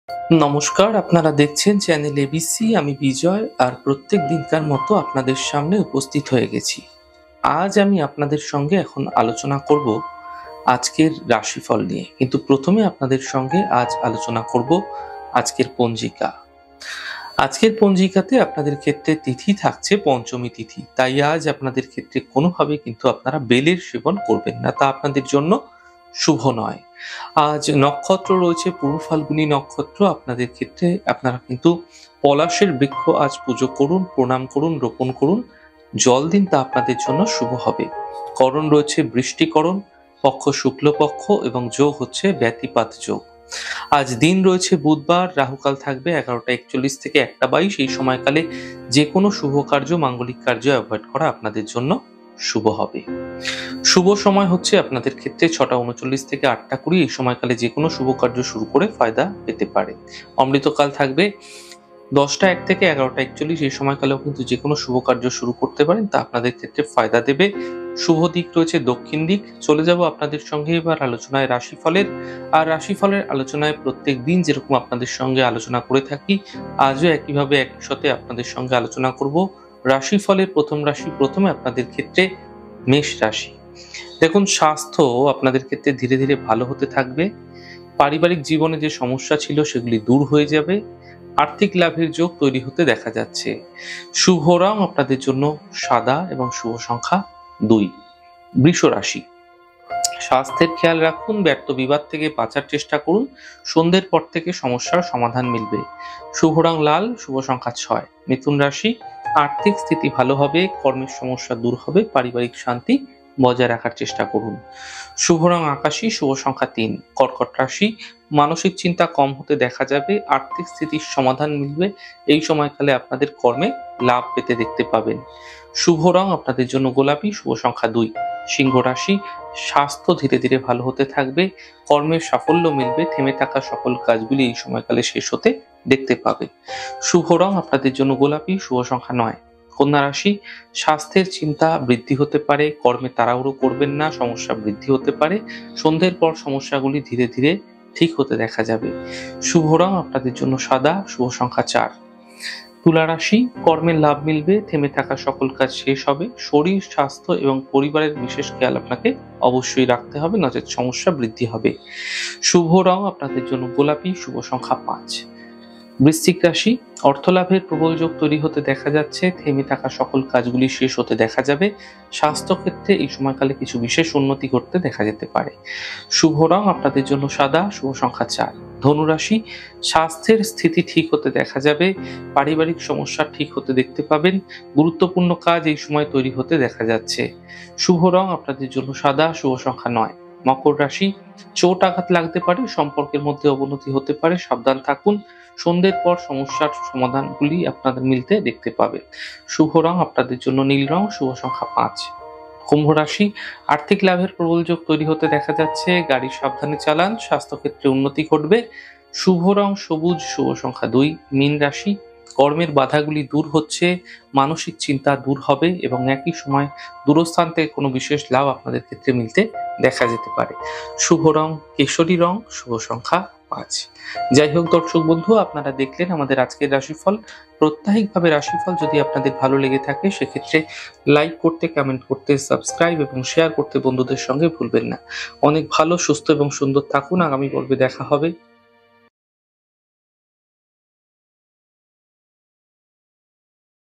নমস্কার, আপনারা দেখছেন চ্যানেল এবিসি। আমি বিজয়, আর প্রত্যেক দিনকার মতো আপনাদের সামনে উপস্থিত হয়ে গেছি। আজ আমি আপনাদের সঙ্গে এখন আলোচনা করব আজকের রাশিফল নিয়ে, কিন্তু প্রথমে আপনাদের সঙ্গে আজ আলোচনা করব আজকের পঞ্জিকা। আজকের পঞ্জিকাতে আপনাদের ক্ষেত্রে তিথি থাকছে পঞ্চমী তিথি, তাই আজ আপনাদের ক্ষেত্রে কোনোভাবে কিন্তু আপনারা বেলের সেবন করবেন না, তা আপনাদের জন্য শুভ নয়। আজ নক্ষত্র রয়েছে পূর্ব ফাল্গুনী নক্ষত্র। আপনাদের ক্ষেত্রে আপনারা কিন্তু পলাশের বৃক্ষ আজ পুজো করুন, প্রণাম করুন, রোপণ করুন, জল দিন, তা আপনাদের জন্য শুভ হবে। করণ রয়েছে বৃষ্টিকরণ, পক্ষ শুক্লপক্ষ এবং যোগ হচ্ছে ব্যতিপাত যোগ। আজ দিন রয়েছে বুধবার, রাহুকাল থাকবে 11টা 41 থেকে 1টা 22। এই সময়কালে যে কোনো শুভ কার্য, মাঙ্গলিক কার্য অ্যাভয়েড করা আপনাদের জন্য শুভ হবে। শুভ সময় হচ্ছে আপনাদের ক্ষেত্রে 6টা 39 থেকে 8টা 20। এই সময়কালে যে কোনো শুভ কার্য শুরু করে ফায়দা পেতে পারে। অমৃতকাল থাকবে 10টা 1 থেকে 11টা 41। এই সময়কালেও কিন্তু যে কোনো শুভ কার্য শুরু করতে পারেন, তা আপনাদের ক্ষেত্রে ফায়দা দেবে। শুভ দিক রয়েছে দক্ষিণ দিক। চলে যাব আপনাদের সঙ্গে এবার আলোচনায় রাশিফলের। আর রাশিফলের আলোচনায় প্রত্যেক দিন যেরকম আপনাদের সঙ্গে আলোচনা করে থাকি, আজও একইভাবে একসাথে আপনাদের সঙ্গে আলোচনা করব রাশিফলের প্রথম রাশি। প্রথমে আপনাদের ক্ষেত্রে মেষ রাশি। দেখুন, স্বাস্থ্য আপনাদের ক্ষেত্রে ধীরে ধীরে ভালো হতে থাকবে। পারিবারিক জীবনে যে সমস্যা ছিল সেগুলি দূর হয়ে যাবে। আর্থিক লাভের যোগ তৈরি হতে দেখা যাচ্ছে। শুভ রং আপনাদের জন্য সাদা এবং শুভ সংখ্যা 2। বৃষ রাশি। স্বাস্থ্যের খেয়াল রাখুন, ব্যর্থ বিবাদ থেকে বাঁচার চেষ্টা করুন। সন্ধ্যের পর থেকে সমস্যার সমাধান মিলবে। শুভ রং লাল, শুভ সংখ্যা 6। মিথুন রাশি। আর্থিক স্থিতি ভালো হবে, কর্মের সমস্যা দূর হবে, পারিবারিক শান্তি বজায় রাখার চেষ্টা করুন। শুভ রং আকাশী, শুভ সংখ্যা 3। কর্কট রাশি। মানসিক চিন্তা কম হতে দেখা যাবে, আর্থিক স্থিতির সমাধান মিলবে। এই সময়কালে আপনাদের কর্মে লাভ পেতে দেখতে পাবেন। শুভ রং আপনাদের জন্য গোলাপি, শুভ সংখ্যা 2। সিংহ রাশি। স্বাস্থ্য ধীরে ধীরে ভালো হতে থাকবে, কর্মের সাফল্য মিলবে, থেমে থাকা সকল কাজগুলি এই সময়কালে শেষ হতে দেখতে পাবে। শুভ রং আপনাদের জন্য গোলাপি, শুভ সংখ্যা 9। কন্যা রাশি। স্বাস্থ্যের চিন্তা বৃদ্ধি হতে পারে, কর্মে তাড়াহুড়ো করবেন না, সমস্যা বৃদ্ধি হতে পারে। সন্ধ্যের পর সমস্যাগুলি ধীরে ধীরে ঠিক হতে দেখা যাবে। শুভ রং আপনাদের জন্য সাদা, শুভ সংখ্যা 4। তুলা রাশি। কর্মের লাভ মিলবে, থেমে থাকা সকল কাজ শেষ হবে। শরীর, স্বাস্থ্য এবং পরিবারের বিশেষ খেয়াল আপনাকে অবশ্যই রাখতে হবে, নচেৎ সমস্যা বৃদ্ধি হবে। শুভ রং আপনাদের জন্য গোলাপি, শুভ সংখ্যা 5। বৃশ্চিক রাশি। অর্থলাভের প্রবল যোগ তৈরি হতে দেখা যাচ্ছে, থেমে থাকা সকল কাজগুলি শেষ হতে দেখা যাবে। স্বাস্থ্যক্ষেত্রে এই সময়কালে কিছু বিশেষ উন্নতি ঘটতে দেখা যেতে পারে। শুভ রং আপনাদের জন্য সাদা, শুভ সংখ্যা 4। ধনুরাশি। স্বাস্থ্যের স্থিতি ঠিক হতে দেখা যাবে, পারিবারিক সমস্যা ঠিক হতে দেখতে পাবেন। গুরুত্বপূর্ণ কাজ এই সময় তৈরি হতে দেখা যাচ্ছে। শুভ রং আপনাদের জন্য সাদা, শুভ সংখ্যা 9। মকর রাশি। চোট আঘাত লাগতে পারে, সম্পর্কের মধ্যে অবনতি হতে পারে, সাবধান থাকুন। সন্ধ্যের পর সমস্যার সমাধানগুলি আপনাদের মিলতে দেখতে পাবে। শুভ রং আপনাদের জন্য নীল রং, শুভ সংখ্যা 5। কুম্ভ রাশি। আর্থিক লাভের প্রবল যোগ তৈরি হতে দেখা যাচ্ছে, গাড়ি সাবধানে চালান, স্বাস্থ্যক্ষেত্রে উন্নতি ঘটবে। শুভ রং সবুজ, শুভ সংখ্যা 2। মীন রাশি। কর্মের বাধাগুলি দূর হচ্ছে, মানসিক চিন্তা দূর হবে এবং একই সময় দূরস্থান থেকে কোনো বিশেষ লাভ আপনাদের ক্ষেত্রে মিলতে দেখা যেতে পারে। শুভ রং কেশরী রং, শুভ সংখ্যা 5। যাই হোক দর্শক বন্ধু, আপনারা দেখলেন আমাদের আজকের রাশিফল। প্রত্যাহিকভাবে রাশিফল যদি আপনাদের ভালো লেগে থাকে, সেক্ষেত্রে লাইক করতে, কমেন্ট করতে, সাবস্ক্রাইব এবং শেয়ার করতে বন্ধুদের সঙ্গে ভুলবেন না। অনেক ভালো, সুস্থ এবং সুন্দর থাকুন। আগামী পর্বে দেখা হবে।